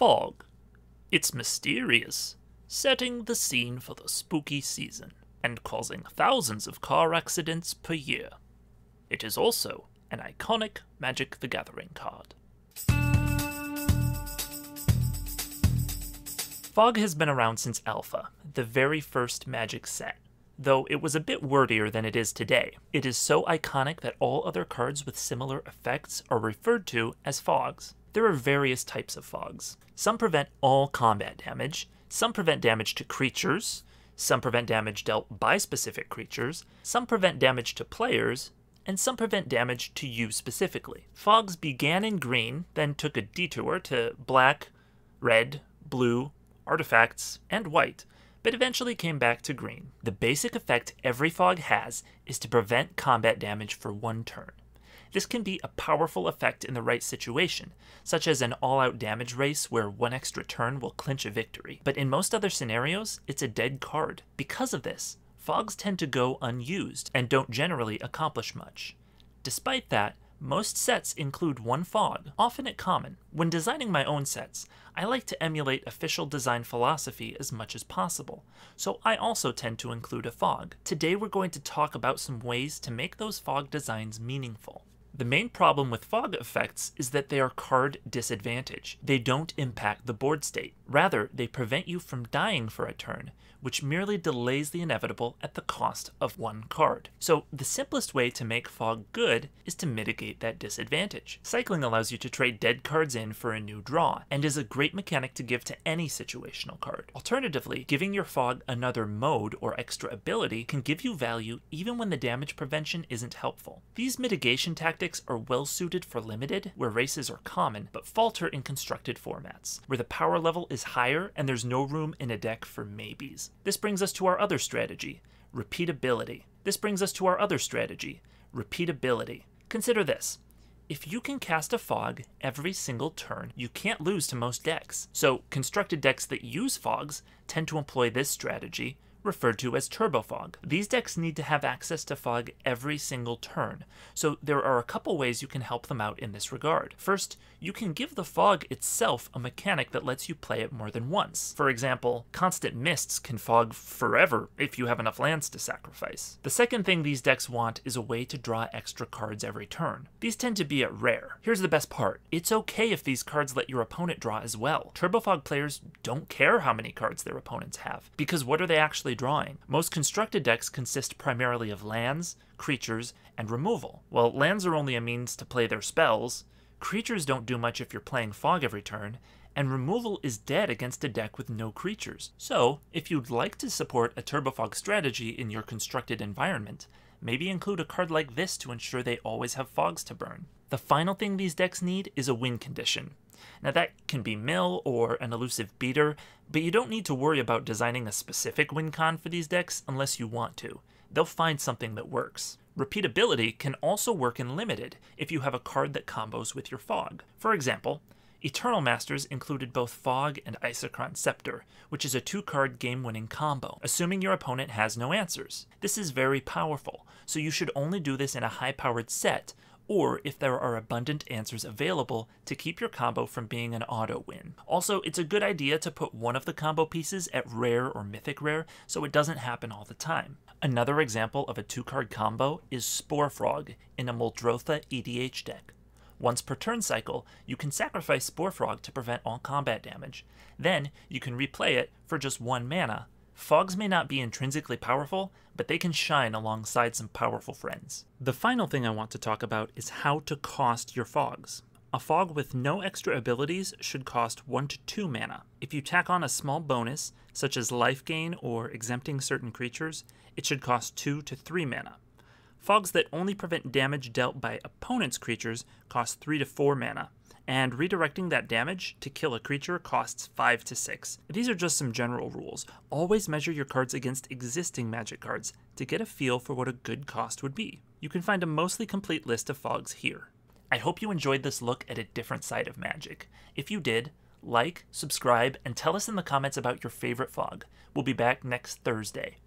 Fog. It's mysterious, setting the scene for the spooky season, and causing thousands of car accidents per year. It is also an iconic Magic the Gathering card. Fog has been around since Alpha, the very first Magic set, though it was a bit wordier than it is today. It is so iconic that all other cards with similar effects are referred to as fogs. There are various types of fogs. Some prevent all combat damage, some prevent damage to creatures, some prevent damage dealt by specific creatures, some prevent damage to players, and some prevent damage to you specifically. Fogs began in green, then took a detour to black, red, blue, artifacts, and white, but eventually came back to green. The basic effect every fog has is to prevent combat damage for one turn. This can be a powerful effect in the right situation, such as an all-out damage race where one extra turn will clinch a victory, but in most other scenarios, it's a dead card. Because of this, fogs tend to go unused and don't generally accomplish much. Despite that, most sets include one fog, often at common. When designing my own sets, I like to emulate official design philosophy as much as possible, so I also tend to include a fog. Today we're going to talk about some ways to make those fog designs meaningful. The main problem with fog effects is that they are card disadvantage. They don't impact the board state. Rather, they prevent you from dying for a turn, which merely delays the inevitable at the cost of one card. So the simplest way to make fog good is to mitigate that disadvantage. Cycling allows you to trade dead cards in for a new draw, and is a great mechanic to give to any situational card. Alternatively, giving your fog another mode or extra ability can give you value even when the damage prevention isn't helpful. These mitigation tactics are well suited for limited, where races are common, but falter in constructed formats, where the power level is higher and there's no room in a deck for maybes. This brings us to our other strategy, repeatability. Consider this. If you can cast a fog every single turn, you can't lose to most decks. So constructed decks that use fogs tend to employ this strategy, referred to as turbo fog. These decks need to have access to fog every single turn, so there are a couple ways you can help them out in this regard. First, you can give the fog itself a mechanic that lets you play it more than once. For example, constant mists can fog forever if you have enough lands to sacrifice. The second thing these decks want is a way to draw extra cards every turn. These tend to be at rare. Here's the best part. It's okay if these cards let your opponent draw as well. Turbo fog players don't care how many cards their opponents have, because what are they actually drawing? Most constructed decks consist primarily of lands, creatures, and removal. Well, lands are only a means to play their spells, creatures don't do much if you're playing fog every turn, and removal is dead against a deck with no creatures. So, if you'd like to support a turbo fog strategy in your constructed environment, maybe include a card like this to ensure they always have fogs to burn. The final thing these decks need is a win condition. Now that can be mill or an elusive beater, but you don't need to worry about designing a specific win con for these decks unless you want to. They'll find something that works. Repeatability can also work in limited if you have a card that combos with your fog. For example, Eternal Masters included both Fog and Isochron Scepter, which is a 2-card game-winning combo, assuming your opponent has no answers. This is very powerful, so you should only do this in a high-powered set, or if there are abundant answers available to keep your combo from being an auto win. Also, it's a good idea to put one of the combo pieces at rare or mythic rare so it doesn't happen all the time. Another example of a 2-card combo is Spore Frog in a Muldrotha EDH deck. Once per turn cycle, you can sacrifice Spore Frog to prevent all combat damage. Then, you can replay it for just 1 mana. Fogs may not be intrinsically powerful, but they can shine alongside some powerful friends. The final thing I want to talk about is how to cost your fogs. A fog with no extra abilities should cost 1 to 2 mana. If you tack on a small bonus, such as life gain or exempting certain creatures, it should cost 2 to 3 mana. Fogs that only prevent damage dealt by opponents' creatures cost 3 to 4 mana, and redirecting that damage to kill a creature costs 5 to 6. These are just some general rules. Always measure your cards against existing Magic cards to get a feel for what a good cost would be. You can find a mostly complete list of fogs here. I hope you enjoyed this look at a different side of Magic. If you did, like, subscribe, and tell us in the comments about your favorite fog. We'll be back next Thursday.